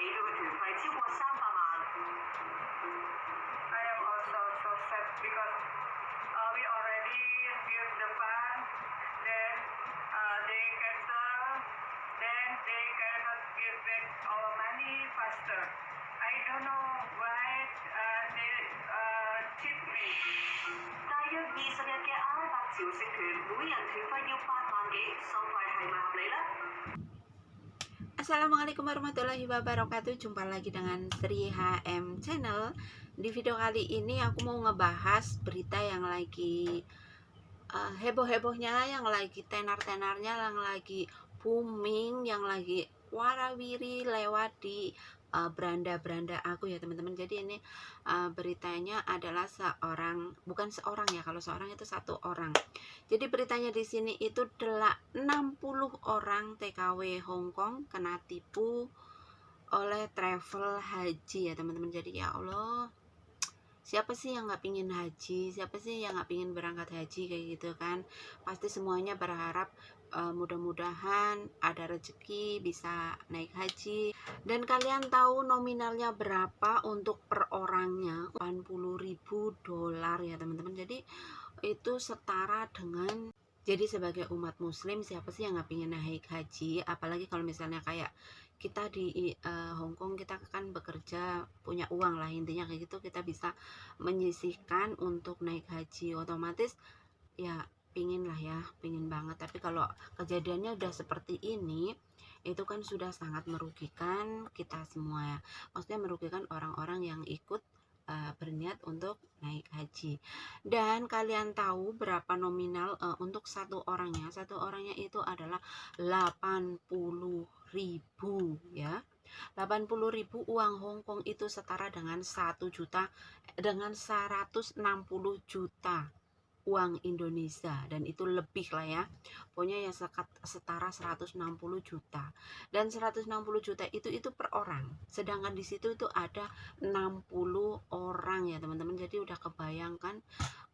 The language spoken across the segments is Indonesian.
I am also so sad because we already give the fund, then they cancel, then they cannot give back our money faster. I don't know why they cheat me. 大約20日嘅阿拉伯朝聖團，每人團費要8萬幾，收費係咪合理呢？ Assalamualaikum warahmatullahi wabarakatuh. Jumpa lagi dengan Sri HM Channel. Di video kali ini aku mau ngebahas berita yang lagi heboh-hebohnya, yang lagi tenar-tenarnya, yang lagi booming, yang lagi warawiri lewat di beranda-beranda aku ya teman-teman. Jadi ini beritanya adalah bukan seorang ya, kalau seorang itu satu orang. Jadi beritanya di sini itu adalah 60 orang TKW Hongkong kena tipu oleh travel haji ya teman-teman. Jadi ya Allah, siapa sih yang nggak pingin haji? Siapa sih yang nggak pingin berangkat haji kayak gitu kan? Pasti semuanya berharap mudah-mudahan ada rezeki bisa naik haji. Dan kalian tahu nominalnya berapa untuk per orangnya? $80.000 ya teman-teman. Jadi itu setara dengan, jadi sebagai umat muslim, siapa sih yang nggak pingin naik haji? Apalagi kalau misalnya kayak kita di Hongkong, kita kan bekerja, punya uang lah intinya kayak gitu, kita bisa menyisihkan untuk naik haji, otomatis ya pingin lah ya, pingin banget. Tapi kalau kejadiannya udah seperti ini, itu kan sudah sangat merugikan kita semua ya, maksudnya merugikan orang-orang yang ikut berniat untuk naik haji. Dan kalian tahu berapa nominal untuk satu orangnya? Satu orangnya itu adalah 80.000 ya. 80.000 uang Hongkong itu setara dengan 1 juta, dengan 160 juta uang Indonesia, dan itu lebih lah ya, pokoknya yang setara 160 juta. Dan 160 juta itu per orang, sedangkan di situ itu ada 60 orang ya teman-teman. Jadi udah kebayangkan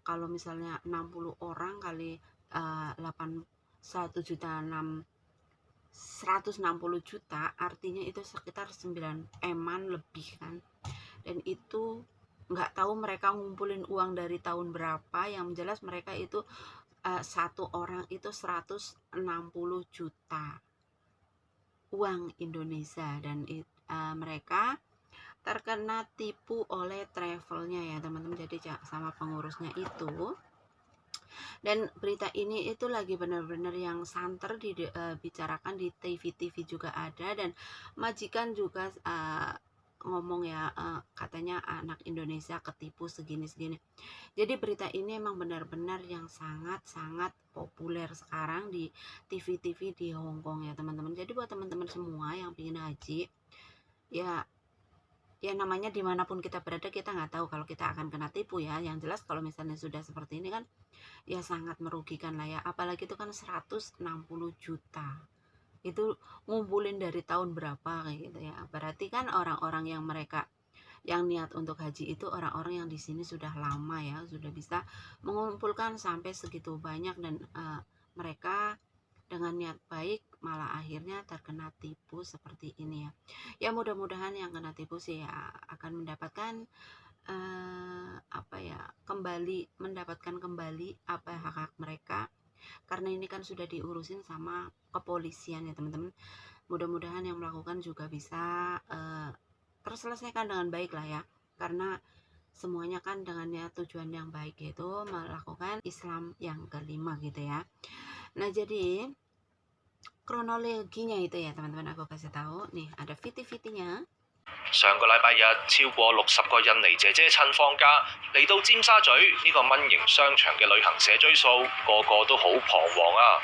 kalau misalnya 60 orang kali 1 juta 160 juta, artinya itu sekitar 9 eman lebih kan. Dan itu nggak tahu mereka ngumpulin uang dari tahun berapa, yang jelas mereka itu satu orang itu 160 juta uang Indonesia. Dan mereka terkena tipu oleh travelnya ya teman-teman, jadi sama pengurusnya itu. Dan berita ini itu lagi benar-benar yang santer dibicarakan di TV-TV juga ada, dan majikan juga ngomong ya, katanya anak Indonesia ketipu segini-segini. Jadi berita ini emang benar-benar yang sangat-sangat populer sekarang di TV-TV di Hongkong ya teman-teman. Jadi buat teman-teman semua yang ingin haji, ya namanya dimanapun kita berada, kita nggak tahu kalau kita akan kena tipu ya. Yang jelas kalau misalnya sudah seperti ini kan ya sangat merugikan lah ya, apalagi itu kan 160 juta, itu ngumpulin dari tahun berapa kayak gitu ya. Berarti kan orang-orang yang mereka yang niat untuk haji itu orang-orang yang di sini sudah lama ya, sudah bisa mengumpulkan sampai segitu banyak, dan mereka dengan niat baik malah akhirnya terkena tipu seperti ini ya. Ya mudah-mudahan yang kena tipu sih ya akan mendapatkan mendapatkan kembali apa hak-hak mereka, karena ini kan sudah diurusin sama kepolisian ya teman-teman. Mudah-mudahan yang melakukan juga bisa terselesaikan dengan baik lah ya, karena semuanya kan dengan tujuan yang baik, yaitu melakukan Islam yang kelima gitu ya. Nah jadi kronologinya itu ya teman-teman, aku kasih tahu nih, ada VT-VT-nya. 上個禮拜日，超過60個印尼姐姐趁放假嚟到尖沙咀呢個蚊型商場嘅旅行社追數，個個都好彷徨啊！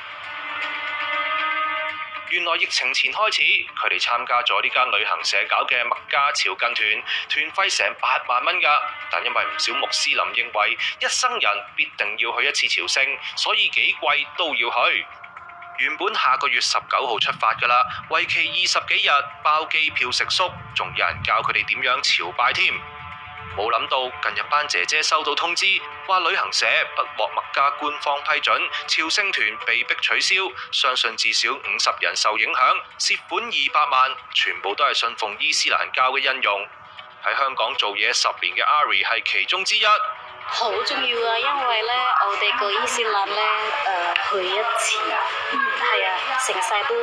原來疫情前開始，佢哋參加咗呢間旅行社搞嘅麥加朝覲團，團費成8萬蚊㗎。但因為唔少穆斯林認為一生人必定要去一次朝聖，所以幾貴都要去。原本下個月19號出發㗎啦，為期20幾日，包機票食宿，仲有人教佢哋點樣朝拜添。冇諗到近日班姐姐收到通知，話旅行社不獲麥加官方批准，朝聖團被迫取消，相信至少50人受影響，涉款200萬，全部都係信奉伊斯蘭教嘅印傭。喺香港做嘢10年嘅 Ari 係其中之一。好重要啊，因為咧我哋個伊斯蘭咧去一次，係啊，成世都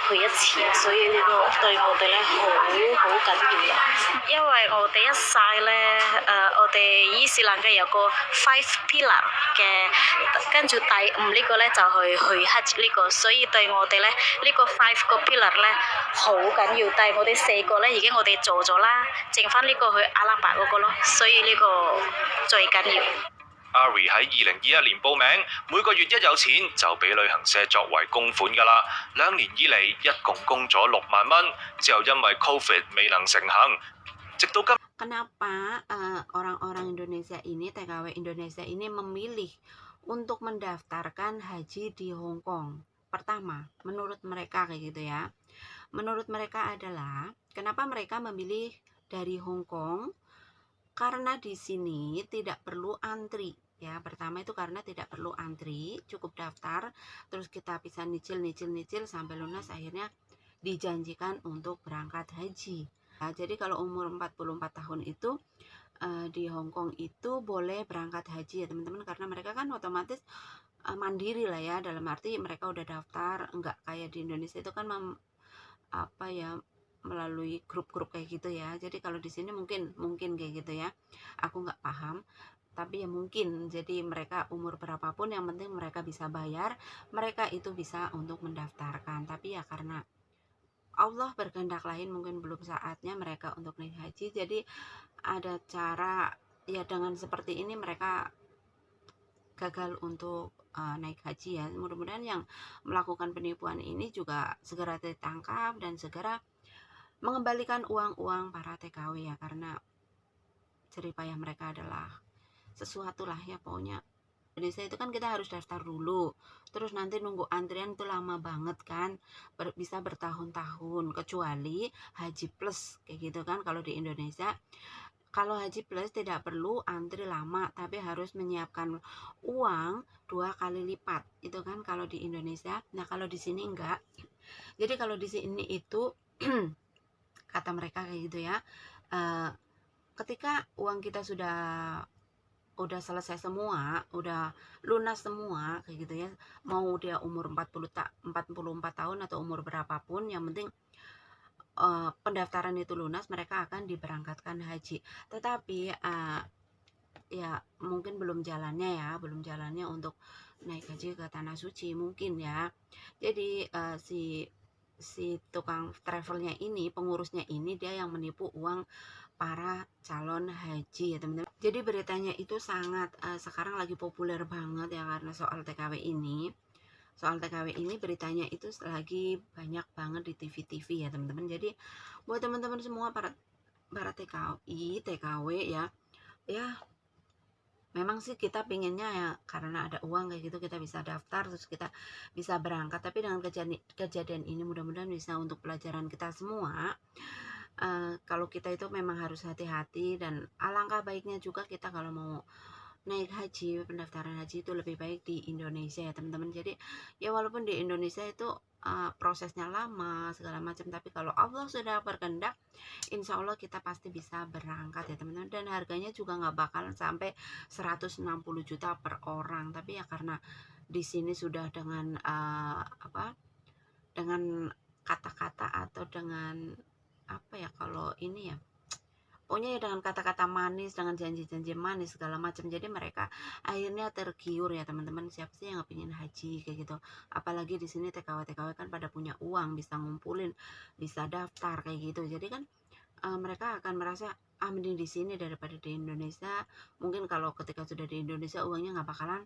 去一次，所以呢個對我哋咧好緊要啊。因為我哋一世咧我哋伊斯蘭嘅有個 five pillar 嘅，跟住第5呢個咧就係去 Hajj 呢個，所以對我哋咧呢個 5個 pillar 咧好緊要。但係我哋4個咧已經我哋做咗啦，剩翻呢個去阿拉伯嗰個咯，所以呢個最緊要。Ari 喺2021年報名，每個月一有錢就俾旅行社作為供款㗎啦。2年以嚟一共供咗6萬蚊，之後因為 Covid 未能成行，直到今。Kenapa orang-orang Indonesia ini, TKW Indonesia ini memilih untuk mendaftarkan haji di Hong Kong? Pertama, menurut mereka kayak gitu ya. Menurut mereka adalah kenapa mereka memilih dari Hong Kong? Karena di sini tidak perlu antri. Ya, pertama itu karena tidak perlu antri, cukup daftar, terus kita bisa nyicil sampai lunas, akhirnya dijanjikan untuk berangkat haji. Nah, jadi kalau umur 44 tahun itu di Hong Kong itu boleh berangkat haji ya teman-teman, karena mereka kan otomatis mandiri lah ya, dalam arti mereka udah daftar, enggak kayak di Indonesia itu kan melalui grup-grup kayak gitu ya. Jadi kalau di sini mungkin kayak gitu ya, aku nggak paham, tapi ya mungkin. Jadi mereka umur berapapun yang penting mereka bisa bayar, mereka itu bisa untuk mendaftarkan. Tapi ya karena Allah berkehendak lain, mungkin belum saatnya mereka untuk naik haji. Jadi ada cara ya, dengan seperti ini mereka gagal untuk naik haji ya. Mudah-mudahan yang melakukan penipuan ini juga segera ditangkap dan segera mengembalikan uang-uang para TKW ya, karena jeripayah mereka adalah sesuatu lah ya pokoknya. Indonesia itu kan kita harus daftar dulu, terus nanti nunggu antrian itu lama banget kan, bisa bertahun-tahun, kecuali haji plus kayak gitu kan. Kalau di Indonesia, kalau haji plus tidak perlu antri lama, tapi harus menyiapkan uang 2 kali lipat itu kan kalau di Indonesia. Nah kalau di sini enggak. Jadi kalau di sini itu kata mereka kayak gitu ya, ketika uang kita sudah selesai semua, udah lunas semua kayak gitu ya, mau dia umur 44 tahun atau umur berapapun, yang penting pendaftaran itu lunas, mereka akan diberangkatkan haji. Tetapi ya mungkin belum jalannya untuk naik haji ke tanah suci mungkin ya. Jadi si tukang travelnya ini, pengurusnya ini, dia yang menipu uang para calon haji ya teman-teman. Jadi beritanya itu sangat sekarang lagi populer banget ya, karena soal TKW ini. Soal TKW ini beritanya itu lagi banyak banget di TV-TV ya teman-teman. Jadi buat teman-teman semua para TKW ya memang sih kita pinginnya ya karena ada uang kayak gitu kita bisa daftar, terus kita bisa berangkat. Tapi dengan kejadian ini mudah-mudahan bisa untuk pelajaran kita semua. Kalau kita itu memang harus hati-hati, dan alangkah baiknya juga kita kalau mau naik haji, pendaftaran haji itu lebih baik di Indonesia ya teman-teman. Jadi ya walaupun di Indonesia itu prosesnya lama segala macam, tapi kalau Allah sudah berkehendak, insya Allah kita pasti bisa berangkat ya teman-teman. Dan harganya juga nggak bakalan sampai 160 juta per orang, tapi ya karena di sini sudah dengan dengan kata-kata atau dengan kalau ini ya pokoknya ya dengan kata-kata manis, dengan janji-janji manis segala macam, jadi mereka akhirnya tergiur ya teman-teman. Siapa sih yang kepingin haji kayak gitu, apalagi di sini TKW kan pada punya uang, bisa ngumpulin, bisa daftar kayak gitu. Jadi kan mereka akan merasa mending di sini daripada di Indonesia. Mungkin kalau ketika sudah di Indonesia uangnya nggak bakalan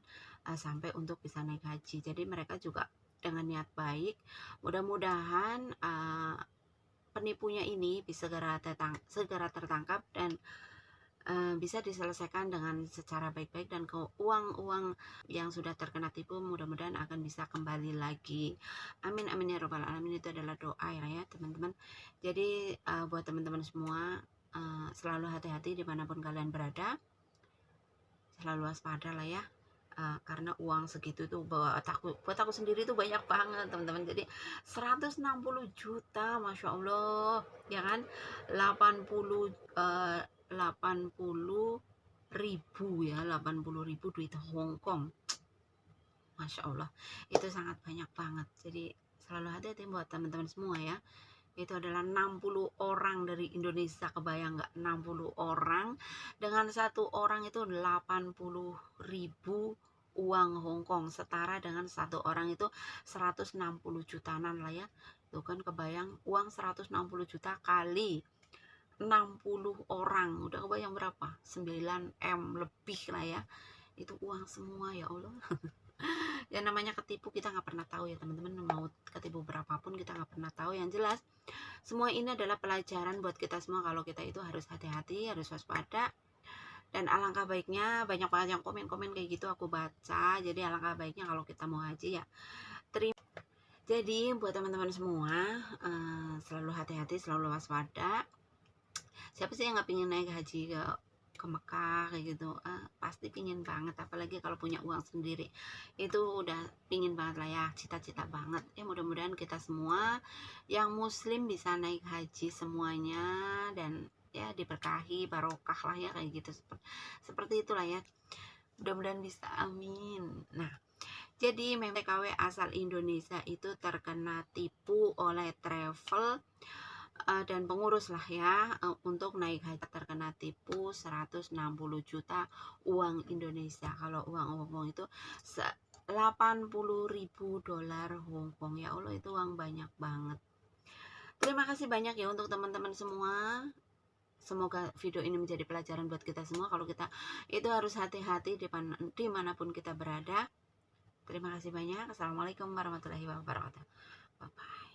sampai untuk bisa naik haji. Jadi mereka juga dengan niat baik, mudah-mudahan penipunya ini bisa segera tertangkap dan bisa diselesaikan dengan secara baik-baik, dan uang yang sudah terkena tipu mudah-mudahan akan bisa kembali lagi. Amin amin ya robbal alamin. Itu adalah doa ya teman-teman. Jadi buat teman-teman semua, selalu hati-hati dimanapun kalian berada, selalu waspada lah ya. Karena uang segitu tuh buat aku sendiri tuh banyak banget teman-teman. Jadi 160 juta, masya Allah ya kan, 80 ribu ya, 80.000 duit Hong Kong, masya Allah, itu sangat banyak banget. Jadi selalu hati-hati buat teman-teman semua ya. Itu adalah 60 orang dari Indonesia, kebayang nggak, 60 orang dengan satu orang itu 80.000 uang Hong Kong, setara dengan satu orang itu 160 jutaan lah ya. Itu kan kebayang, uang 160 juta kali 60 orang, udah kebayang berapa, 9M lebih lah ya. Itu uang semua, ya Allah. Ya namanya ketipu, kita nggak pernah tahu ya teman-teman, mau ketipu berapapun kita nggak pernah tahu. Yang jelas semua ini adalah pelajaran buat kita semua, kalau kita itu harus hati-hati, harus waspada. Dan alangkah baiknya, banyak banget yang komen-komen kayak gitu aku baca, jadi alangkah baiknya kalau kita mau haji ya jadi buat teman-teman semua, selalu hati-hati, selalu waspada. Siapa sih yang nggak pingin naik haji ke Mekah kayak gitu, pasti pingin banget, apalagi kalau punya uang sendiri, itu udah pingin banget lah ya, cita-cita banget ya. Mudah-mudahan kita semua yang muslim bisa naik haji semuanya, dan ya diberkahi, barokah lah ya kayak gitu, seperti itulah ya, mudah-mudahan bisa, amin. Nah, jadi memang TKW asal Indonesia itu terkena tipu oleh travel dan pengurus lah ya, untuk naik haji, terkena tipu 160 juta uang Indonesia. Kalau uang Hong Kong itu 80.000 dolar Hong Kong, ya Allah, itu uang banyak banget. Terima kasih banyak ya untuk teman-teman semua. Semoga video ini menjadi pelajaran buat kita semua, kalau kita itu harus hati-hati dimanapun kita berada. Terima kasih banyak. Assalamualaikum warahmatullahi wabarakatuh. Bye bye.